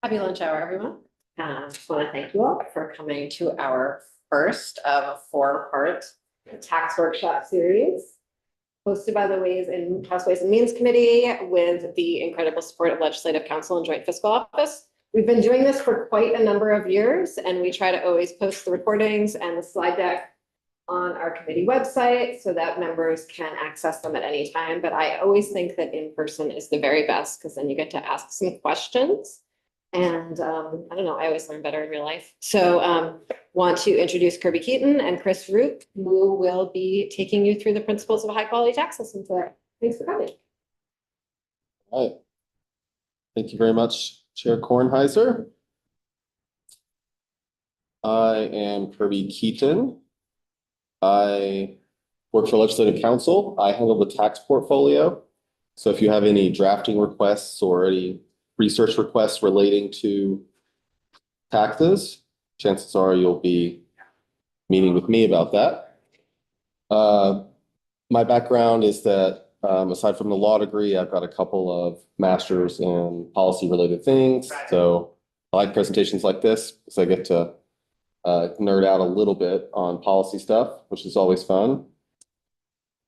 Happy lunch hour, everyone. Just want to thank you all for coming to our first of a four-part tax workshop series hosted by the House Ways and Means Committee with the incredible support of Legislative Council and Joint Fiscal Office. We've been doing this for quite a number of years, and we try to always post the recordings and the slide deck on our committee website so that members can access them at any time. But I always think that in person is the very best because then you get to ask some questions. And I don't know, I always learn better in real life. So want to introduce Kirby Keaton and Chris Root, who will be taking you through the principles of a high quality tax system today. Thanks for coming. All right. Thank you very much, Chair Kornheiser. I am Kirby Keaton. I work for Legislative Council. I handle the tax portfolio. So if you have any drafting requests or any research requests relating to taxes, chances are you'll be meeting with me about that. My background is that aside from the law degree, I've got a couple of masters in policy related things. So I like presentations like this because I get to nerd out a little bit on policy stuff, which is always fun.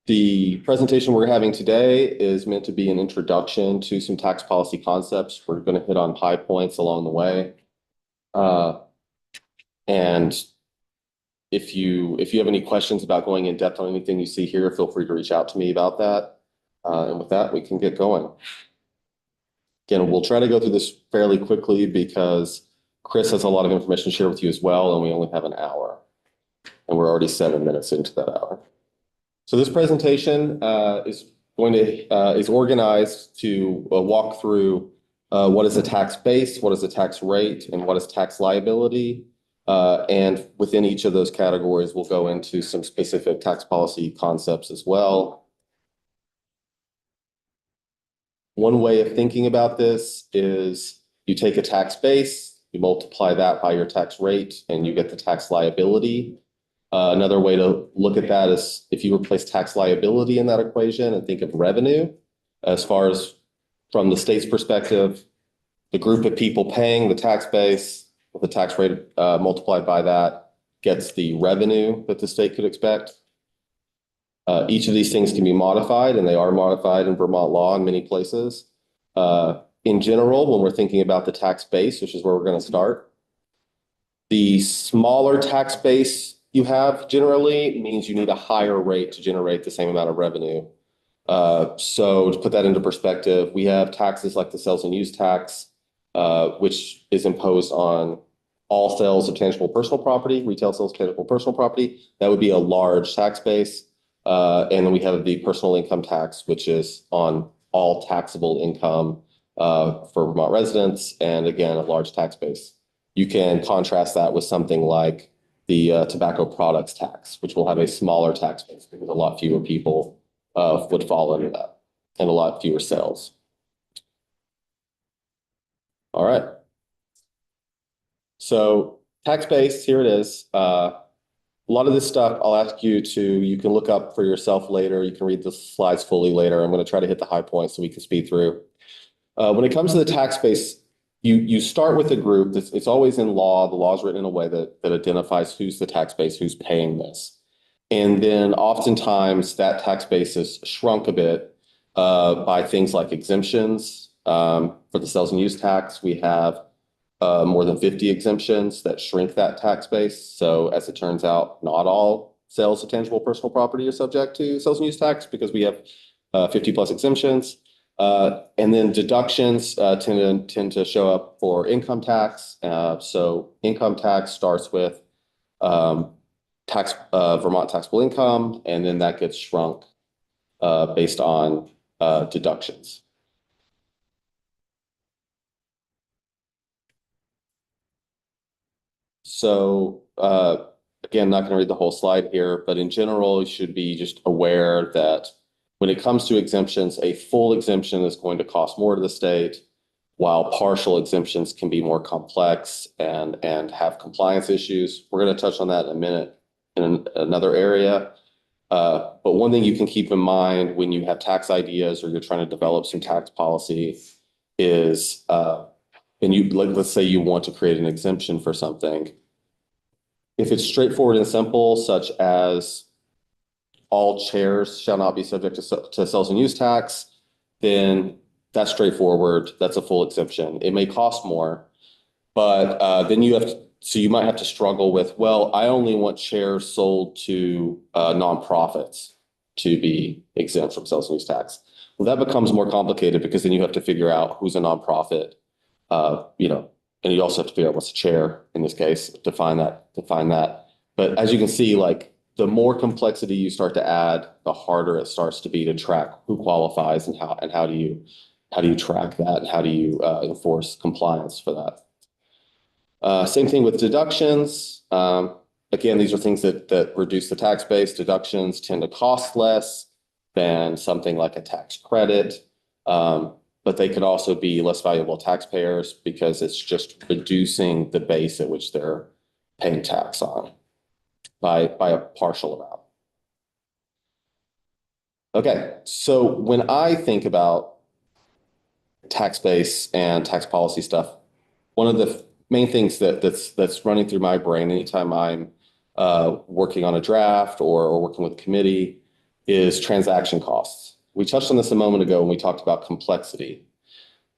The presentation we're having today is meant to be an introduction to some tax policy concepts. We're going to hit on high points along the way. And if you have any questions about going in depth on anything you see here, feel free to reach out to me about that. And with that, we can get going. Again, we'll try to go through this fairly quickly because Chris has a lot of information to share with you as well, and we only have an hour. And we're already 7 minutes into that hour. So this presentation is organized to walk through what is a tax base, what is a tax rate, and what is tax liability. And within each of those categories, we'll go into some specific tax policy concepts as well. One way of thinking about this is you take a tax base, you multiply that by your tax rate, and you get the tax liability. Another way to look at that is if you replace tax liability in that equation and think of revenue, as far as from the state's perspective, the group of people paying the tax base with the tax rate multiplied by that gets the revenue that the state could expect. Each of these things can be modified, and they are modified in Vermont law in many places. In general, when we're thinking about the tax base, which is where we're going to start, the smaller tax base you have generally means you need a higher rate to generate the same amount of revenue. So to put that into perspective, we have taxes like the sales and use tax, which is imposed on all sales of tangible personal property, retail sales of tangible personal property. That would be a large tax base. And then we have the personal income tax, which is on all taxable income for Vermont residents, and again, a large tax base. You can contrast that with something like the tobacco products tax, which will have a smaller tax base because a lot fewer people would fall under that and a lot fewer sales. All right. So tax base, here it is. A lot of this stuff I'll ask you you can look up for yourself later. You can read the slides fully later. I'm going to try to hit the high points so we can speed through. When it comes to the tax base, you start with a group. It's always in law. The law is written in a way that identifies who's the tax base, who's paying this. And then oftentimes that tax base is shrunk a bit by things like exemptions. For the sales and use tax, we have more than 50 exemptions that shrink that tax base. So as it turns out, not all sales of tangible personal property are subject to sales and use tax because we have 50 plus exemptions. And then deductions tend to show up for income tax. So income tax starts with Vermont taxable income, and then that gets shrunk based on deductions. So again, not going to read the whole slide here, but in general, you should be just aware that when it comes to exemptions, a full exemption is going to cost more to the state, while partial exemptions can be more complex and have compliance issues. We're going to touch on that in a minute in another area. But one thing you can keep in mind when you have tax ideas or you're trying to develop some tax policy is and let's say you want to create an exemption for something. If it's straightforward and simple, such as all chairs shall not be subject to sales and use tax, then that's straightforward. That's a full exemption. It may cost more, but then you might have to struggle with, well, I only want chairs sold to nonprofits to be exempt from sales and use tax. Well, that becomes more complicated because then you have to figure out who's a nonprofit, and you also have to figure out what's a chair in this case, define that. But as you can see, like the more complexity you start to add, the harder it starts to be to track who qualifies and how do you track that and how do you enforce compliance for that. Same thing with deductions. Again, these are things that reduce the tax base. Deductions tend to cost less than something like a tax credit. But they could also be less valuable to taxpayers because it's just reducing the base at which they're paying tax on by a partial amount. Okay, so when I think about tax base and tax policy stuff, one of the main things that's running through my brain anytime I'm working on a draft or working with a committee is transaction costs. We touched on this a moment ago when we talked about complexity.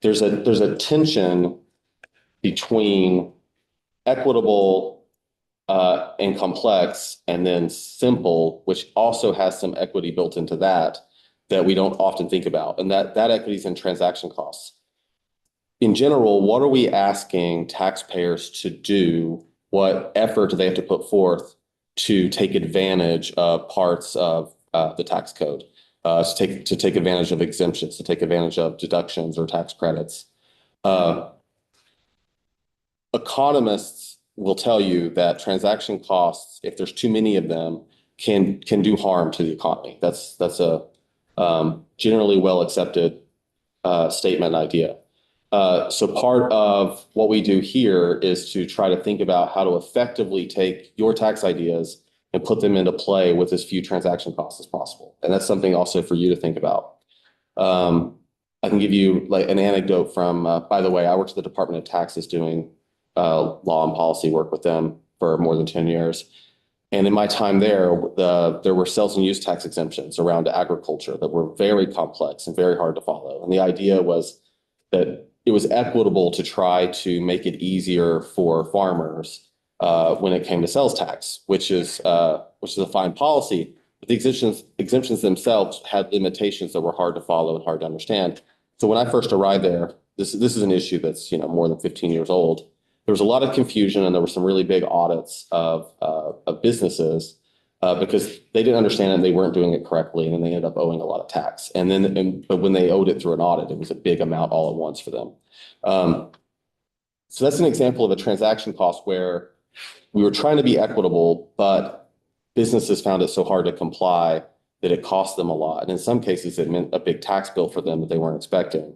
There's a tension between equitable and complex, and then simple, which also has some equity built into that we don't often think about, and that equity is in transaction costs. In general, what are we asking taxpayers to do? What effort do they have to put forth to take advantage of parts of the tax code? To take advantage of exemptions, to take advantage of deductions or tax credits. Economists will tell you that transaction costs, if there's too many of them, can do harm to the economy. That's a generally well accepted statement idea. So part of what we do here is to try to think about how to effectively take your tax ideas and put them into play with as few transaction costs as possible. And that's something also for you to think about. I can give you like an anecdote from, by the way, I worked at the Department of Taxes doing law and policy work with them for more than 10 years. And in my time there were sales and use tax exemptions around agriculture that were very complex and very hard to follow. And the idea was that it was equitable to try to make it easier for farmers when it came to sales tax, which is a fine policy. But the exemptions themselves had limitations that were hard to follow and hard to understand. So when I first arrived there, this is an issue that's more than 15 years old. There was a lot of confusion, and there were some really big audits of businesses because they didn't understand it and they weren't doing it correctly, and then they ended up owing a lot of tax. But when they owed it through an audit, it was a big amount all at once for them. So that's an example of a transaction cost where we were trying to be equitable, but businesses found it so hard to comply that it cost them a lot. And in some cases, it meant a big tax bill for them that they weren't expecting.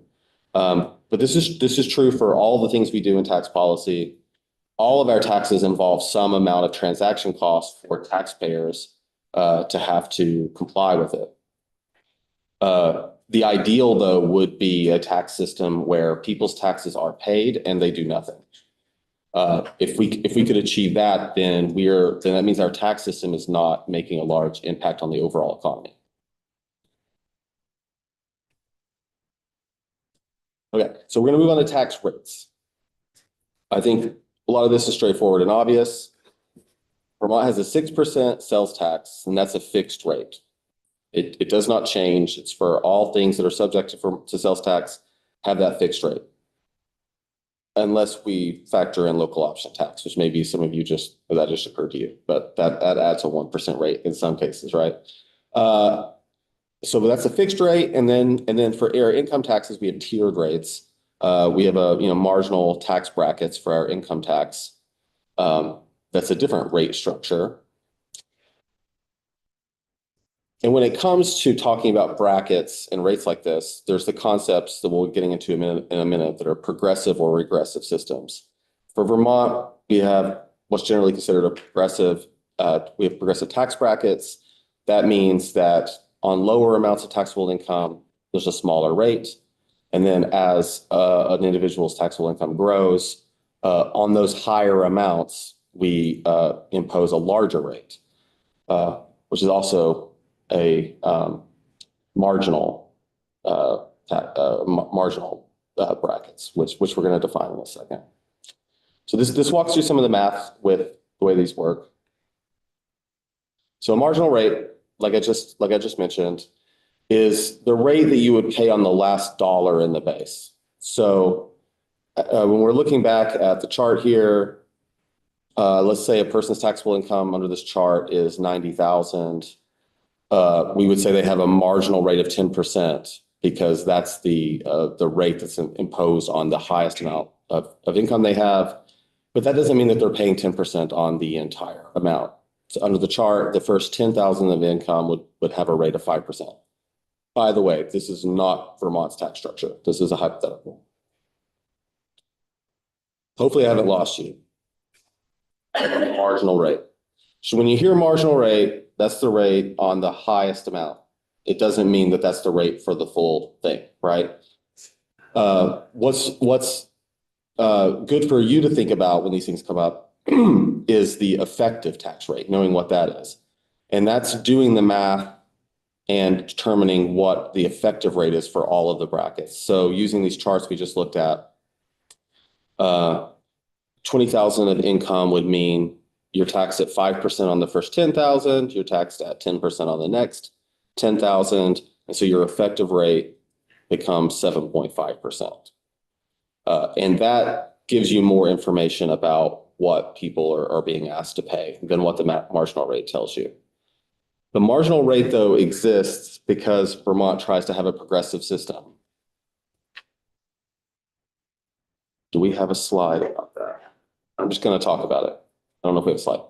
But this is true for all the things we do in tax policy. All of our taxes involve some amount of transaction costs for taxpayers to have to comply with it. The ideal, though, would be a tax system where people's taxes are paid and they do nothing. If we could achieve that, then that means our tax system is not making a large impact on the overall economy. Okay, so we're going to move on to tax rates. I think a lot of this is straightforward and obvious. Vermont has a 6% sales tax, and that's a fixed rate. It does not change. It's for all things that are subject to sales tax, have that fixed rate. Unless we factor in local option tax, which maybe some of you that just occurred to you, but that adds a 1% rate in some cases, right? So that's a fixed rate, and then for our income taxes, we have tiered rates. We have marginal tax brackets for our income tax. That's a different rate structure. And when it comes to talking about brackets and rates like this, there's the concepts that we'll be getting into in a minute that are progressive or regressive systems. For Vermont, we have what's generally considered a progressive. We have progressive tax brackets. That means that on lower amounts of taxable income, there's a smaller rate. And then as an individual's taxable income grows, on those higher amounts, we impose a larger rate, which is also a marginal brackets, which we're going to define in a second. So this walks through some of the math with the way these work. So a marginal rate, like I just mentioned, is the rate that you would pay on the last dollar in the base. So when we're looking back at the chart here, let's say a person's taxable income under this chart is 90,000. We would say they have a marginal rate of 10% because that's the rate that's imposed on the highest amount of income they have. But that doesn't mean that they're paying 10% on the entire amount. So under the chart, the first 10,000 of income would have a rate of 5%. By the way, this is not Vermont's tax structure. This is a hypothetical. Hopefully I haven't lost you. Marginal rate. So when you hear marginal rate, that's the rate on the highest amount. It doesn't mean that that's the rate for the full thing, right? What's good for you to think about when these things come up is the effective tax rate, knowing what that is. And that's doing the math and determining what the effective rate is for all of the brackets. So using these charts we just looked at, 20,000 of income would mean you're taxed at 5% on the first 10,000, you're taxed at 10% on the next 10,000, and so your effective rate becomes 7.5%. And that gives you more information about what people are being asked to pay than what the marginal rate tells you. The marginal rate, though, exists because Vermont tries to have a progressive system. Do we have a slide about that? I'm just going to talk about it. I don't know if we have a slide.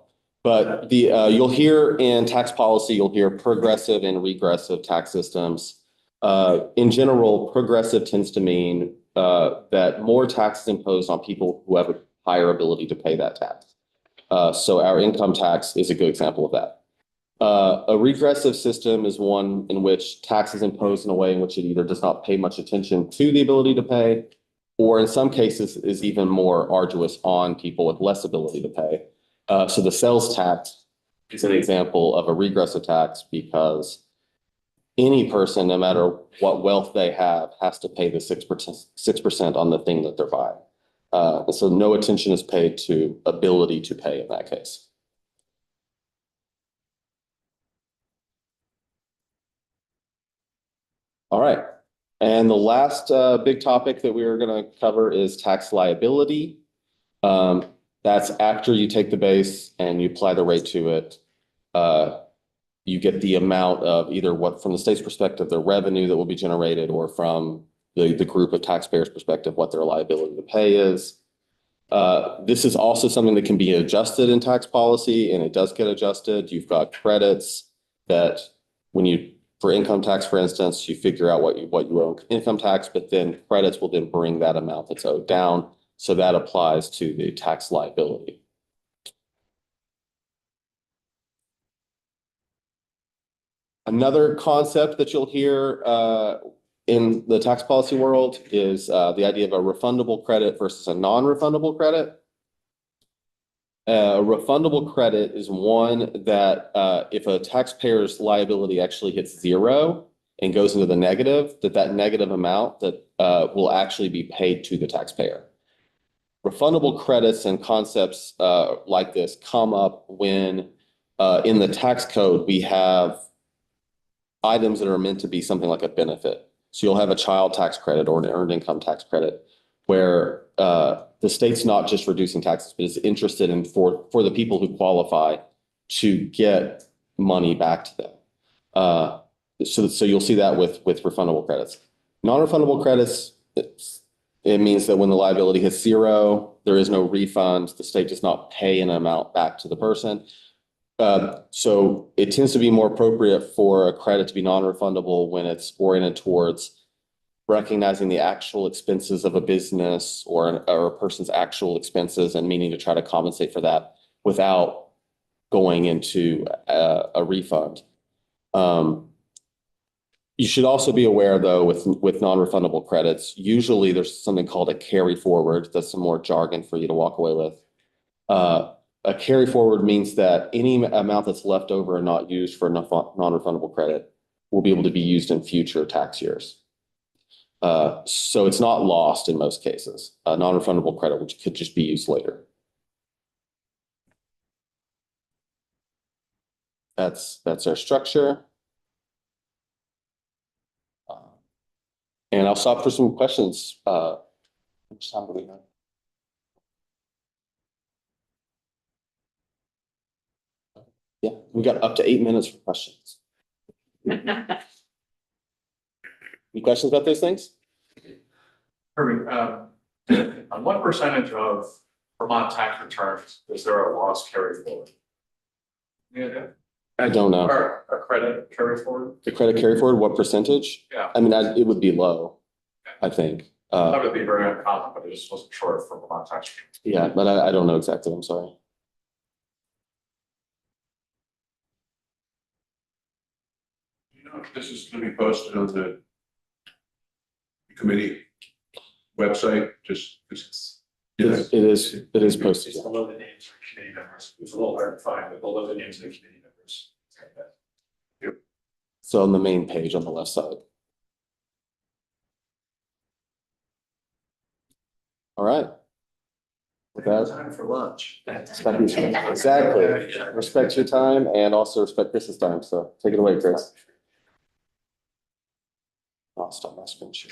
But you'll hear in tax policy, you'll hear progressive and regressive tax systems. In general, progressive tends to mean that more tax is imposed on people who have a higher ability to pay that tax. So our income tax is a good example of that. A regressive system is one in which tax is imposed in a way in which it either does not pay much attention to the ability to pay, or in some cases is even more arduous on people with less ability to pay. So the sales tax is an example of a regressive tax because any person, no matter what wealth they have, has to pay the 6% on the thing that they're buying. And so no attention is paid to ability to pay in that case. All right. And the last big topic that we are going to cover is tax liability. That's after you take the base and you apply the rate to it. You get the amount of either what, from the state's perspective, the revenue that will be generated, or from the group of taxpayers' perspective, what their liability to pay is. This is also something that can be adjusted in tax policy, and it does get adjusted. You've got credits that when you, for income tax, for instance, you figure out what you owe income tax, but then credits will then bring that amount that's owed down. So that applies to the tax liability. Another concept that you'll hear in the tax policy world is the idea of a refundable credit versus a non-refundable credit. A refundable credit is one that if a taxpayer's liability actually hits zero and goes into the negative, that negative amount that will actually be paid to the taxpayer. Refundable credits and concepts like this come up when in the tax code we have items that are meant to be something like a benefit. So you'll have a child tax credit or an earned income tax credit where the state's not just reducing taxes, but is interested in for the people who qualify to get money back to them. So you'll see that with refundable credits. Non-refundable credits, it means that when the liability hits zero, there is no refund. The state does not pay an amount back to the person. So it tends to be more appropriate for a credit to be non-refundable when it's oriented towards recognizing the actual expenses of a business or a person's actual expenses and meaning to try to compensate for that without going into a refund. You should also be aware, though, with non-refundable credits, usually there's something called a carry forward. That's some more jargon for you to walk away with. A carry forward means that any amount that's left over and not used for non-refundable credit will be able to be used in future tax years. So it's not lost in most cases. Non-refundable credit, which could just be used later. That's our structure. And I'll stop for some questions. How much time do we have? Yeah, we got up to 8 minutes for questions. Any questions about those things? Kirby, on what percentage of Vermont tax returns is there a loss carry forward? Yeah, I don't know. or a credit carry forward? The credit carry forward, what percentage? Yeah. I mean, it would be low, I think. That would be very uncommon, but I just wasn't sure for Vermont tax returns. Yeah, but I don't know exactly. I'm sorry. You know, if this is gonna be posted on the committee website, just. It is posted. It's below the names of committee members. It's a little hard to find, but below the names of the committee members. So on the main page on the left side. All right. With that, Time for lunch. exactly. Respect your time and also respect Chris's time. So take it away, Chris. I'll stop my screen share.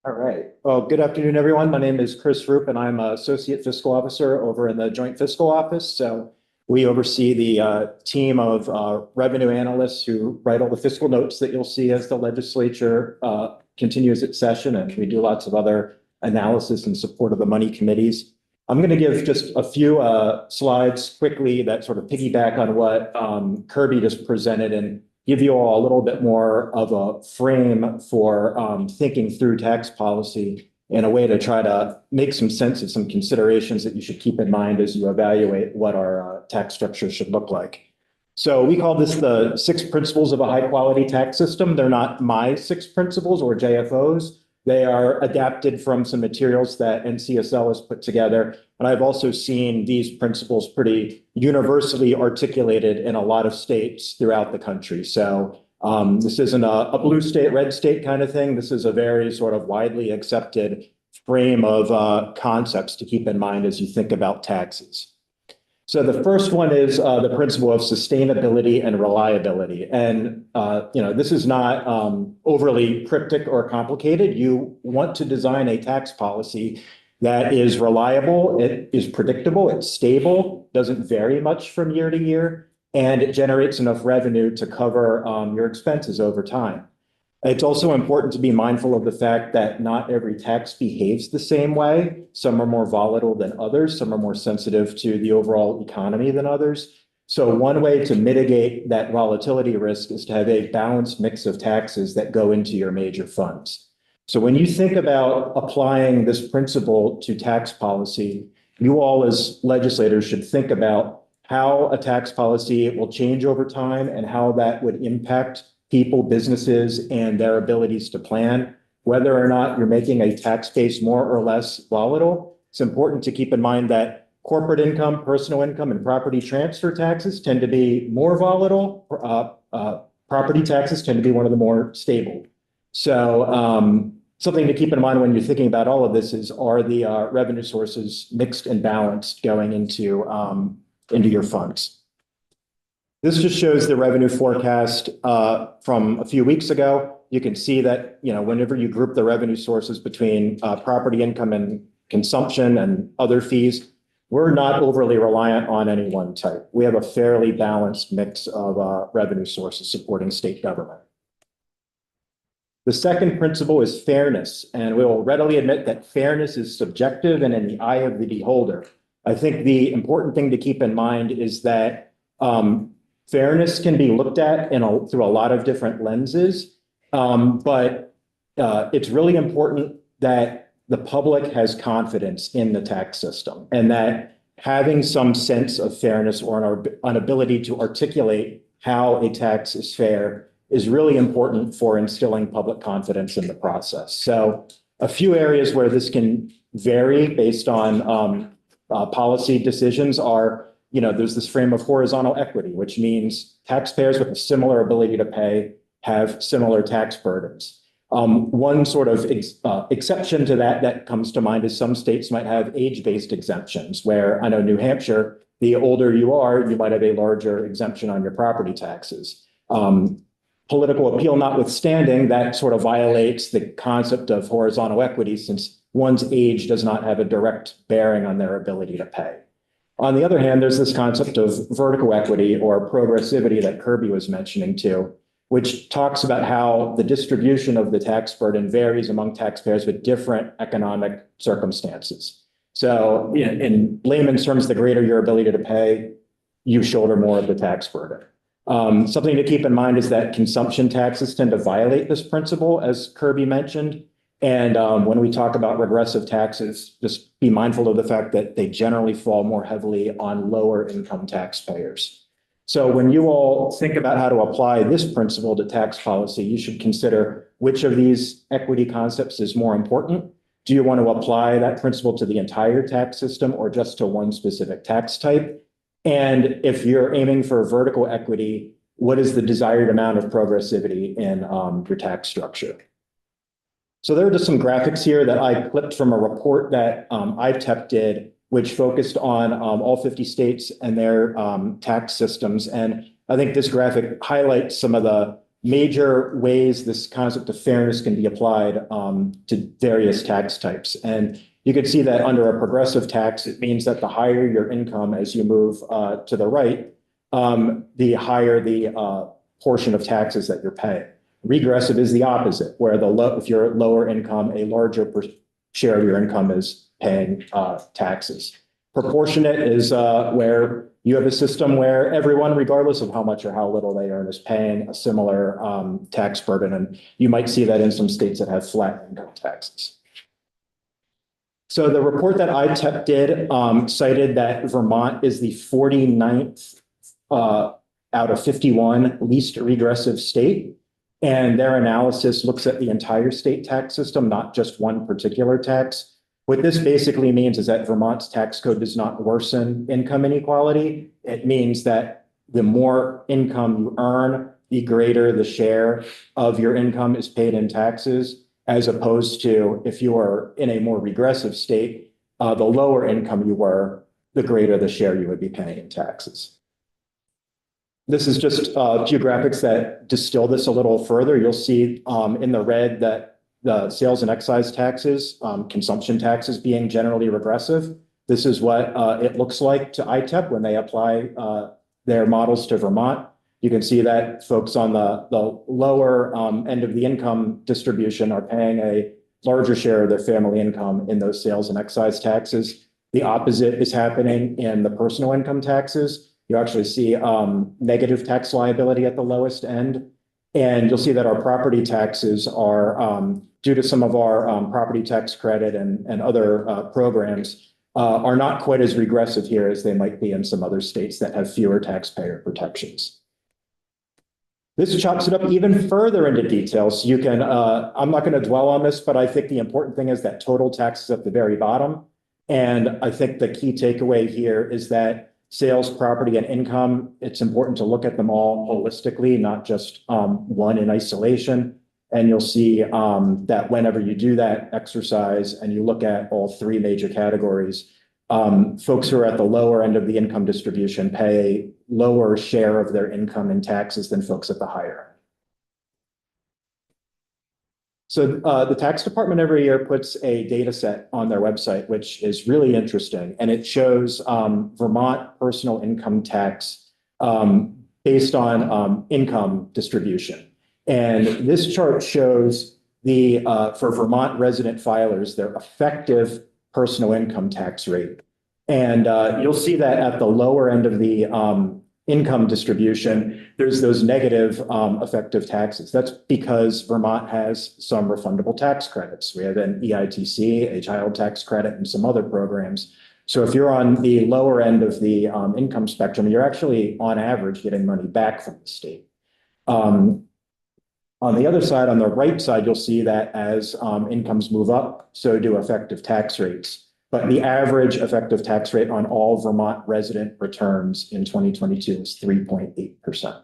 All right. Well, good afternoon, everyone. My name is Chris Roop, and I'm Associate Fiscal Officer over in the Joint Fiscal Office. So we oversee the team of revenue analysts who write all the fiscal notes that you'll see as the legislature continues its session, and we do lots of other analysis in support of the money committees. I'm going to give just a few slides quickly that sort of piggyback on what Kirby just presented and give you all a little bit more of a frame for thinking through tax policy in a way to try to make some sense of some considerations that you should keep in mind as you evaluate what our tax structure should look like. So we call this the 6 principles of a high quality tax system. They're not my 6 principles or JFOs. They are adapted from some materials that NCSL has put together. And I've also seen these principles pretty universally articulated in a lot of states throughout the country. So this isn't a blue state, red state kind of thing. This is a very sort of widely accepted frame of concepts to keep in mind as you think about taxes. So the first one is the principle of sustainability and reliability. And, this is not overly cryptic or complicated. You want to design a tax policy that is reliable, it is predictable, it's stable, doesn't vary much from year to year, and it generates enough revenue to cover your expenses over time. It's also important to be mindful of the fact that not every tax behaves the same way. Some are more volatile than others. Some are more sensitive to the overall economy than others. So one way to mitigate that volatility risk is to have a balanced mix of taxes that go into your major funds. So when you think about applying this principle to tax policy, you all as legislators should think about how a tax policy will change over time and how that would impact people, businesses, and their abilities to plan. Whether or not you're making a tax base more or less volatile, it's important to keep in mind that corporate income, personal income, and property transfer taxes tend to be more volatile. Property taxes tend to be one of the more stable. So something to keep in mind when you're thinking about all of this is, are the revenue sources mixed and balanced going into your funds? This just shows the revenue forecast from a few weeks ago. You can see that, whenever you group the revenue sources between property income and consumption and other fees, we're not overly reliant on any one type. We have a fairly balanced mix of revenue sources supporting state government. The second principle is fairness, and we will readily admit that fairness is subjective and in the eye of the beholder. I think the important thing to keep in mind is that fairness can be looked at through a lot of different lenses. But it's really important that the public has confidence in the tax system and that having some sense of fairness or an ability to articulate how a tax is fair is really important for instilling public confidence in the process. So a few areas where this can vary based on policy decisions are, there's this frame of horizontal equity, which means taxpayers with a similar ability to pay have similar tax burdens. One sort of exception to that comes to mind is some states might have age-based exemptions, where I know New Hampshire, the older you are, you might have a larger exemption on your property taxes. Political appeal notwithstanding, that sort of violates the concept of horizontal equity, since one's age does not have a direct bearing on their ability to pay. On the other hand, there's this concept of vertical equity or progressivity that Kirby was mentioning too, which talks about how the distribution of the tax burden varies among taxpayers with different economic circumstances. So in layman's terms, the greater your ability to pay, you shoulder more of the tax burden. Something to keep in mind is that consumption taxes tend to violate this principle, as Kirby mentioned. And when we talk about regressive taxes, just be mindful of the fact that they generally fall more heavily on lower income taxpayers. So when you all think about how to apply this principle to tax policy, you should consider which of these equity concepts is more important. Do you want to apply that principle to the entire tax system or just to one specific tax type? And if you're aiming for vertical equity, what is the desired amount of progressivity in your tax structure? So there are just some graphics here that I clipped from a report that ITEP did, which focused on all 50 states and their tax systems. And I think this graphic highlights some of the major ways this concept of fairness can be applied to various tax types. And you can see that under a progressive tax, it means that the higher your income as you move to the right, the higher the portion of taxes that you're paying. Regressive is the opposite, where if you're at lower income, a larger share of your income is paying taxes. Proportionate is where you have a system where everyone, regardless of how much or how little they earn, is paying a similar tax burden. And you might see that in some states that have flat income taxes. So the report that ITEP did cited that Vermont is the 49th out of 51 least regressive state. And their analysis looks at the entire state tax system, not just one particular tax. What this basically means is that Vermont's tax code does not worsen income inequality. It means that the more income you earn, the greater the share of your income is paid in taxes, as opposed to if you are in a more regressive state, the lower income you were, the greater the share you would be paying in taxes. This is just a few graphics that distill this a little further. You'll see in the red that the sales and excise taxes, consumption taxes being generally regressive. This is what it looks like to ITEP when they apply their models to Vermont. You can see that folks on the lower end of the income distribution are paying a larger share of their family income in those sales and excise taxes. The opposite is happening in the personal income taxes. You actually see negative tax liability at the lowest end. And you'll see that our property taxes are, due to some of our property tax credit and other programs, are not quite as regressive here as they might be in some other states that have fewer taxpayer protections. This chops it up even further into details. So you can, I'm not going to dwell on this, but I think the important thing is that total tax is at the very bottom. And I think the key takeaway here is that sales, property, and income, it's important to look at them all holistically, not just one in isolation. And you'll see that whenever you do that exercise and you look at all three major categories, folks who are at the lower end of the income distribution pay a lower share of their income in taxes than folks at the higher end. So the tax department every year puts a data set on their website, which is really interesting. And it shows Vermont personal income tax based on income distribution. And this chart shows for Vermont resident filers, their effective personal income tax rate. And you'll see that at the lower end of the income distribution, there's those negative effective taxes. That's because Vermont has some refundable tax credits. We have an EITC, a child tax credit, and some other programs. So if you're on the lower end of the income spectrum, you're actually on average getting money back from the state. On the other side, on the right side, you'll see that as incomes move up, so do effective tax rates. But the average effective tax rate on all Vermont resident returns in 2022 is 3.8%.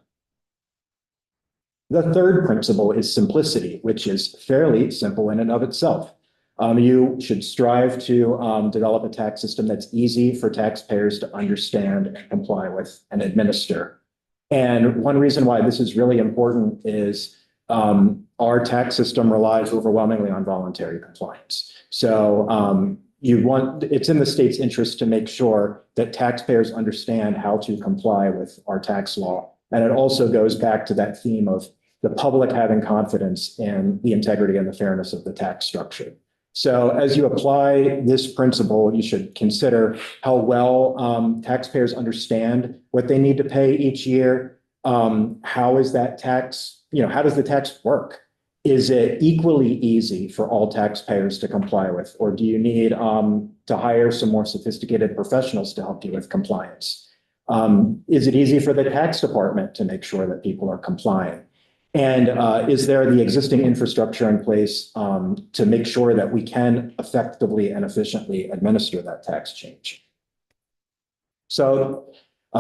The third principle is simplicity, which is fairly simple in and of itself. You should strive to develop a tax system that's easy for taxpayers to understand and comply with and administer. And one reason why this is really important is our tax system relies overwhelmingly on voluntary compliance. So it's in the state's interest to make sure that taxpayers understand how to comply with our tax law. And it also goes back to that theme of the public having confidence in the integrity and the fairness of the tax structure. So as you apply this principle, you should consider how well taxpayers understand what they need to pay each year. How is that tax, how does the tax work? Is it equally easy for all taxpayers to comply with, or do you need to hire some more sophisticated professionals to help you with compliance? Is it easy for the tax department to make sure that people are complying? And is there the existing infrastructure in place to make sure that we can effectively and efficiently administer that tax change? So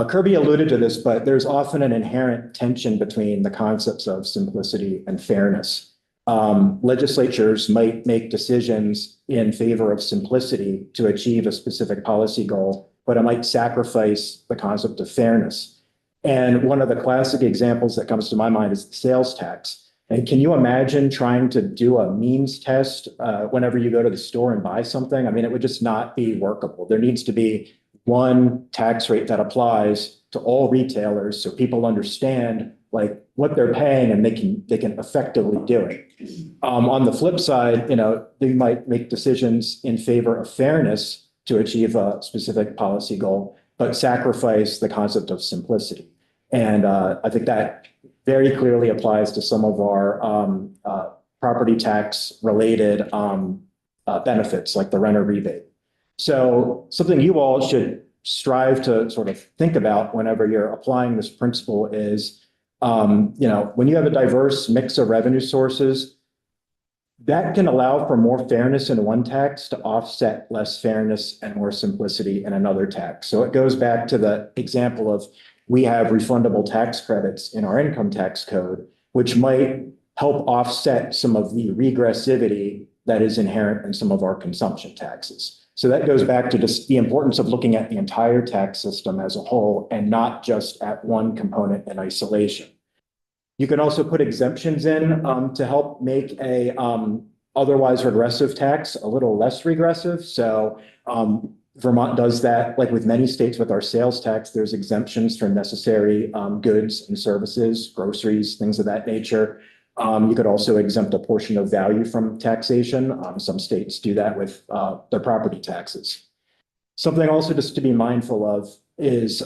Kirby alluded to this, but there's often an inherent tension between the concepts of simplicity and fairness. Legislatures might make decisions in favor of simplicity to achieve a specific policy goal, but it might sacrifice the concept of fairness. And one of the classic examples that comes to my mind is the sales tax. And can you imagine trying to do a means test whenever you go to the store and buy something? I mean, it would just not be workable. There needs to be one tax rate that applies to all retailers so people understand like what they're paying and they can effectively do it. On the flip side, they might make decisions in favor of fairness to achieve a specific policy goal, but sacrifice the concept of simplicity. And I think that very clearly applies to some of our property tax related benefits like the renter rebate. So something you all should strive to sort of think about whenever you're applying this principle is, when you have a diverse mix of revenue sources, that can allow for more fairness in one tax to offset less fairness and more simplicity in another tax. So it goes back to the example of we have refundable tax credits in our income tax code, which might help offset some of the regressivity that is inherent in some of our consumption taxes. So that goes back to just the importance of looking at the entire tax system as a whole and not just at one component in isolation. You can also put exemptions in to help make a otherwise regressive tax a little less regressive. So Vermont does that, like with many states with our sales tax, there's exemptions for necessary goods and services, groceries, things of that nature. You could also exempt a portion of value from taxation. Some states do that with their property taxes. Something also just to be mindful of is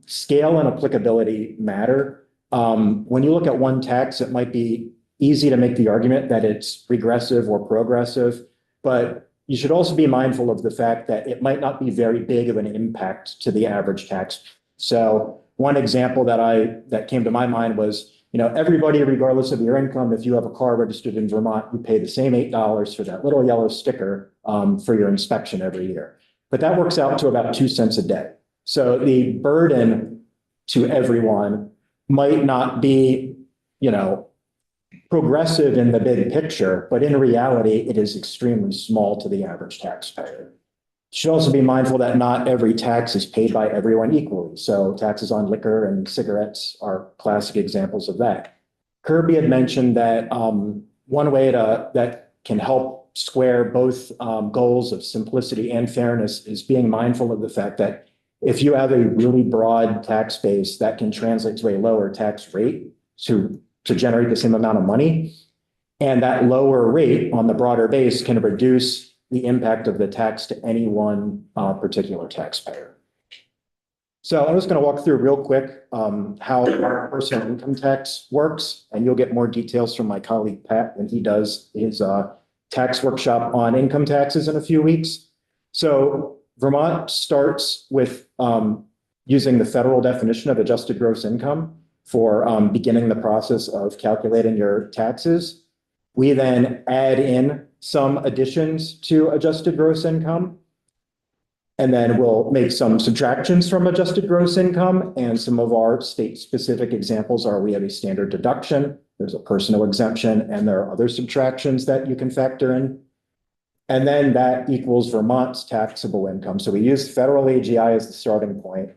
scale and applicability matter. When you look at one tax, it might be easy to make the argument that it's regressive or progressive, but you should also be mindful of the fact that it might not be very big of an impact to the average tax. So one example that came to my mind was, everybody, regardless of your income, if you have a car registered in Vermont, you pay the same $8 for that little yellow sticker for your inspection every year. But that works out to about 2 cents a day. So the burden to everyone might not be, progressive in the big picture, but in reality, it is extremely small to the average taxpayer. You should also be mindful that not every tax is paid by everyone equally. So taxes on liquor and cigarettes are classic examples of that. Kirby had mentioned that one way that can help square both goals of simplicity and fairness is being mindful of the fact that if you have a really broad tax base, that can translate to a lower tax rate to generate the same amount of money. And that lower rate on the broader base can reduce the impact of the tax to any one particular taxpayer. So I'm just going to walk through real quick how our personal income tax works, and you'll get more details from my colleague Pat when he does his tax workshop on income taxes in a few weeks. So Vermont starts with using the federal definition of adjusted gross income for beginning the process of calculating your taxes. We then add in some additions to adjusted gross income. And then we'll make some subtractions from adjusted gross income. And some of our state-specific examples are we have a standard deduction, there's a personal exemption, and there are other subtractions that you can factor in. And then that equals Vermont's taxable income. So we use federal AGI as the starting point.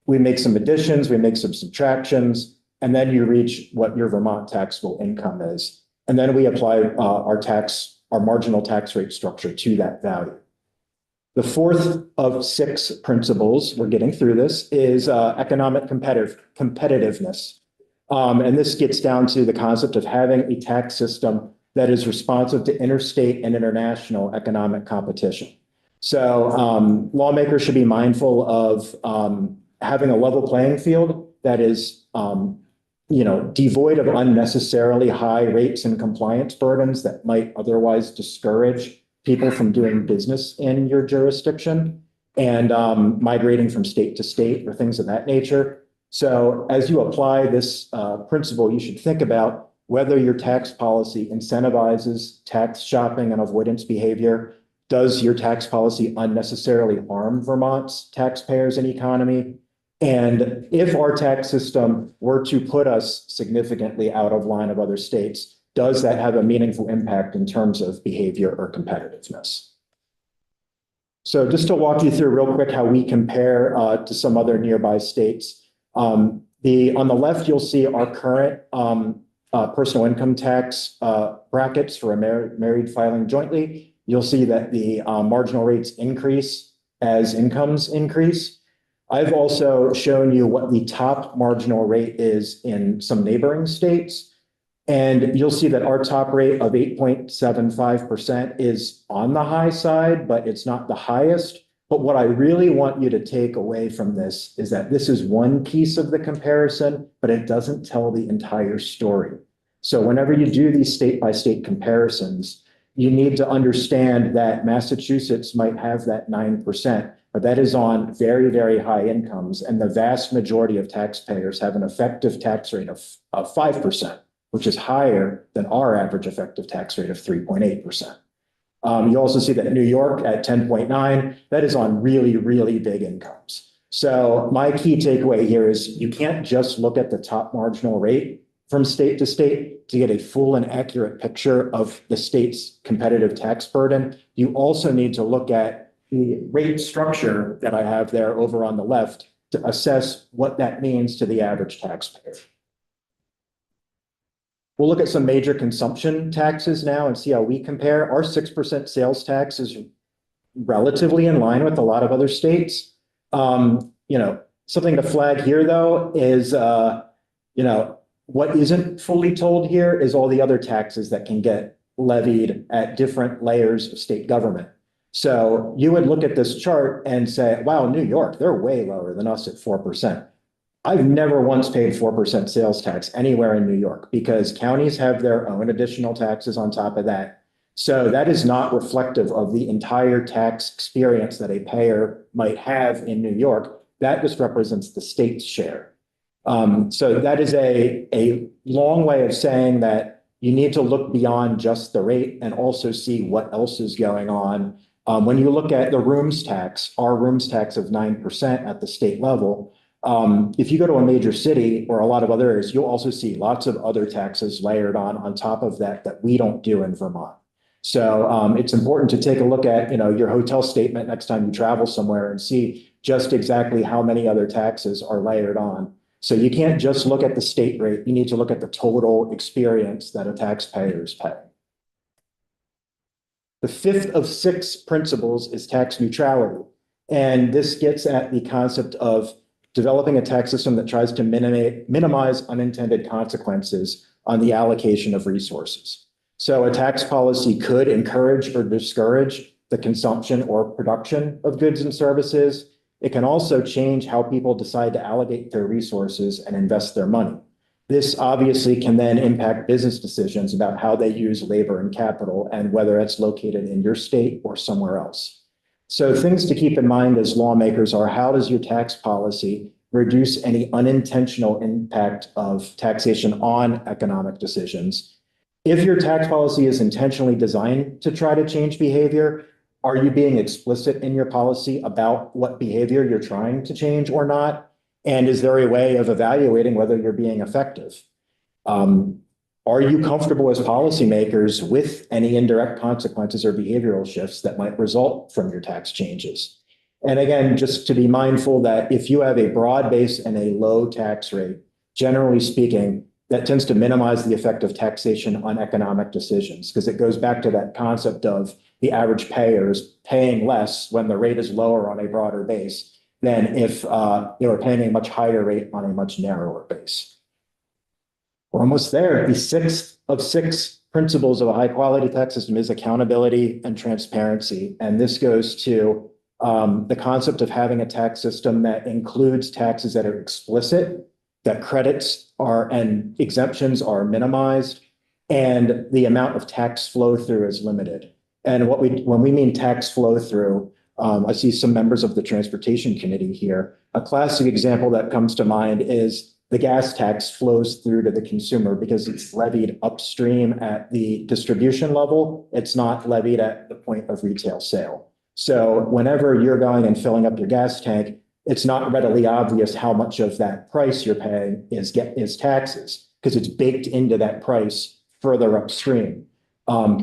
We make some additions, we make some subtractions, and then you reach what your Vermont taxable income is. And then we apply our marginal tax rate structure to that value. The fourth of 6 principles, we're getting through this, is economic competitiveness. And this gets down to the concept of having a tax system that is responsive to interstate and international economic competition. So lawmakers should be mindful of having a level playing field that is devoid of unnecessarily high rates and compliance burdens that might otherwise discourage people from doing business in your jurisdiction and migrating from state to state or things of that nature. So as you apply this principle, you should think about whether your tax policy incentivizes tax shopping and avoidance behavior. Does your tax policy unnecessarily harm Vermont's taxpayers and economy? And if our tax system were to put us significantly out of line of other states, does that have a meaningful impact in terms of behavior or competitiveness? So just to walk you through real quick how we compare to some other nearby states. On the left, you'll see our current personal income tax brackets for a married filing jointly. You'll see that the marginal rates increase as incomes increase. I've also shown you what the top marginal rate is in some neighboring states. And you'll see that our top rate of 8.75% is on the high side, but it's not the highest. But what I really want you to take away from this is that this is one piece of the comparison, but it doesn't tell the entire story. So whenever you do these state-by-state comparisons, you need to understand that Massachusetts might have that 9%, but that is on very, very high incomes. And the vast majority of taxpayers have an effective tax rate of 5%. Which is higher than our average effective tax rate of 3.8%. You also see that New York at 10.9, that is on really, really big incomes. So my key takeaway here is you can't just look at the top marginal rate from state to state to get a full and accurate picture of the state's competitive tax burden. You also need to look at the rate structure that I have there over on the left to assess what that means to the average taxpayer. We'll look at some major consumption taxes now and see how we compare. Our 6% sales tax is relatively in line with a lot of other states. Something to flag here, though, is, what isn't fully told here is all the other taxes that can get levied at different layers of state government. So you would look at this chart and say, wow, New York, they're way lower than us at 4%. I've never once paid 4% sales tax anywhere in New York because counties have their own additional taxes on top of that. So that is not reflective of the entire tax experience that a payer might have in New York. That just represents the state's share. So that is a long way of saying that you need to look beyond just the rate and also see what else is going on. When you look at the rooms tax, our rooms tax of 9% at the state level, if you go to a major city or a lot of other areas, you'll also see lots of other taxes layered on top of that we don't do in Vermont. So it's important to take a look at, your hotel statement next time you travel somewhere and see just exactly how many other taxes are layered on. So you can't just look at the state rate. You need to look at the total experience that a taxpayer is paying. The fifth of 6 principles is tax neutrality. And this gets at the concept of developing a tax system that tries to minimize unintended consequences on the allocation of resources. So a tax policy could encourage or discourage the consumption or production of goods and services. it can also change how people decide to allocate their resources and invest their money. This obviously can then impact business decisions about how they use labor and capital and whether it's located in your state or somewhere else. So things to keep in mind as lawmakers are, how does your tax policy reduce any unintentional impact of taxation on economic decisions? If your tax policy is intentionally designed to try to change behavior, are you being explicit in your policy about what behavior you're trying to change or not? And is there a way of evaluating whether you're being effective? Are you comfortable as policymakers with any indirect consequences or behavioral shifts that might result from your tax changes? And again, just to be mindful that if you have a broad base and a low tax rate, generally speaking, that tends to minimize the effect of taxation on economic decisions, because it goes back to that concept of the average payers paying less when the rate is lower on a broader base than if they were paying a much higher rate on a much narrower base. We're almost there. The sixth of six principles of a high quality tax system is accountability and transparency. And this goes to the concept of having a tax system that includes taxes that are explicit, that credits are and exemptions are minimized, and the amount of tax flow through is limited. And when we mean tax flow through, I see some members of the Transportation Committee here. A classic example that comes to mind is the gas tax flows through to the consumer because it's levied upstream at the distribution level. It's not levied at the point of retail sale. So whenever you're going and filling up your gas tank, it's not readily obvious how much of that price you're paying is taxes, because it's baked into that price further upstream.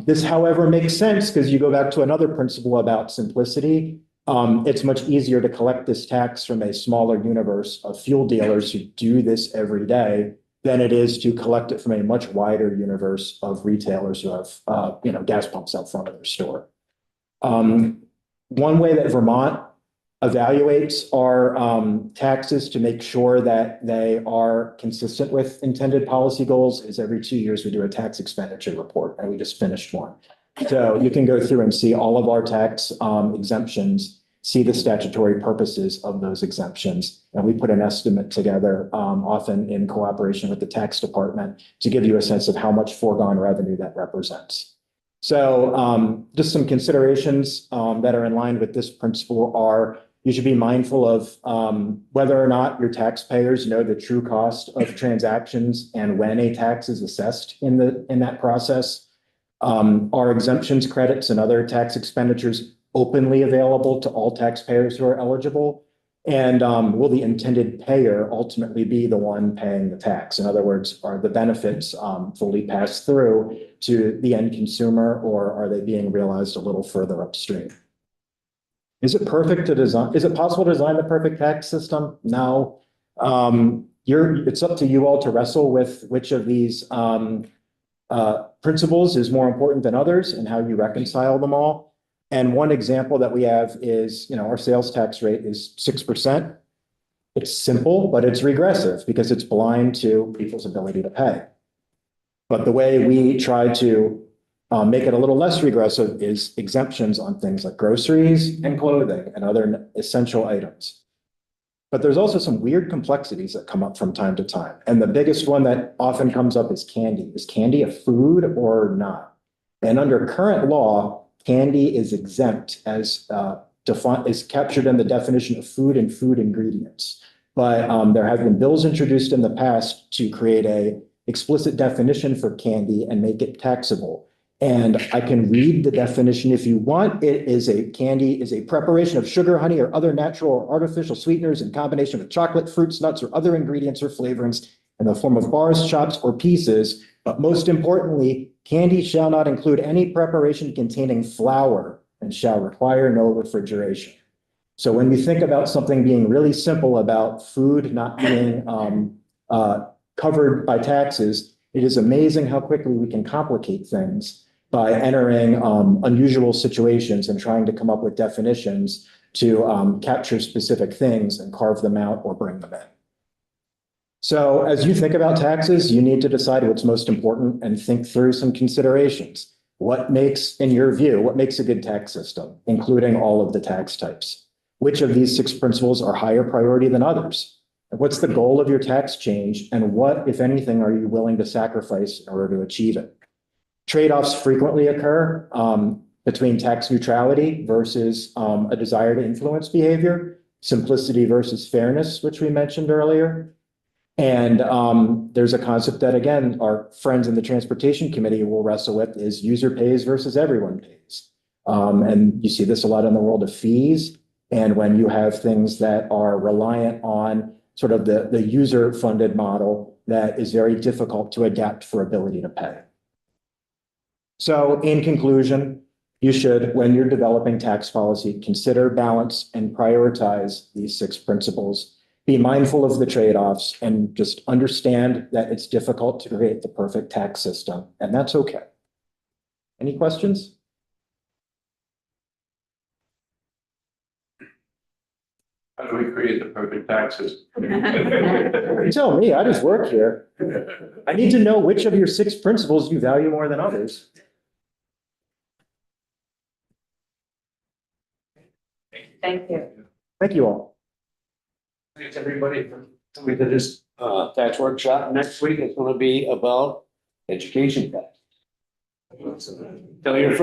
This, however, makes sense because you go back to another principle about simplicity. It's much easier to collect this tax from a smaller universe of fuel dealers who do this every day than it is to collect it from a much wider universe of retailers who have gas pumps out front of their store. One way that Vermont evaluates our taxes to make sure that they are consistent with intended policy goals is every 2 years we do a tax expenditure report, and we just finished one. So you can go through and see all of our tax exemptions, see the statutory purposes of those exemptions, and we put an estimate together, often in cooperation with the tax department, to give you a sense of how much foregone revenue that represents. So just some considerations that are in line with this principle are you should be mindful of whether or not your taxpayers know the true cost of transactions and when a tax is assessed in that process. Are exemptions, credits, and other tax expenditures openly available to all taxpayers who are eligible? And will the intended payer ultimately be the one paying the tax? In other words, are the benefits fully passed through to the end consumer, or are they being realized a little further upstream? Is it perfect to design? Is it possible to design the perfect tax system? No. It's up to you all to wrestle with which of these principles is more important than others and how you reconcile them all. And one example that we have is, our sales tax rate is 6%. It's simple, but it's regressive because it's blind to people's ability to pay. But the way we try to make it a little less regressive is exemptions on things like groceries and clothing and other essential items. But there's also some weird complexities that come up from time to time. And the biggest one that often comes up is candy. Is candy a food or not? And under current law, candy is exempt as is captured in the definition of food and food ingredients. But there have been bills introduced in the past to create a explicit definition for candy and make it taxable. And I can read the definition if you want. Candy is a preparation of sugar, honey, or other natural or artificial sweeteners in combination with chocolate, fruits, nuts, or other ingredients or flavorings in the form of bars, chops, or pieces. But most importantly, candy shall not include any preparation containing flour and shall require no refrigeration. So when you think about something being really simple about food not being covered by taxes, it is amazing how quickly we can complicate things by entering unusual situations and trying to come up with definitions to capture specific things and carve them out or bring them in. So as you think about taxes, you need to decide what's most important and think through some considerations. What makes, in your view, what makes a good tax system, including all of the tax types? which of these six principles are higher priority than others? What's the goal of your tax change, and what, if anything, are you willing to sacrifice in order to achieve it? Trade-offs frequently occur between tax neutrality versus a desire to influence behavior, simplicity versus fairness, which we mentioned earlier. And there's a concept that, again, our friends in the Transportation Committee will wrestle with is user pays versus everyone pays. And you see this a lot in the world of fees. And when you have things that are reliant on sort of the user-funded model, that is very difficult to adapt for ability to pay. So in conclusion, you should, when you're developing tax policy, consider, balance, and prioritize these six principles. Be mindful of the trade-offs and just understand that it's difficult to create the perfect tax system, and that's okay. Any questions? How do we create the perfect tax system? You tell me, I just work here. I need to know which of your six principles you value more than others. Thank you. Thank you all. Thanks, everybody, for coming to this tax workshop. Next week is gonna be about education tax. Tell your friends.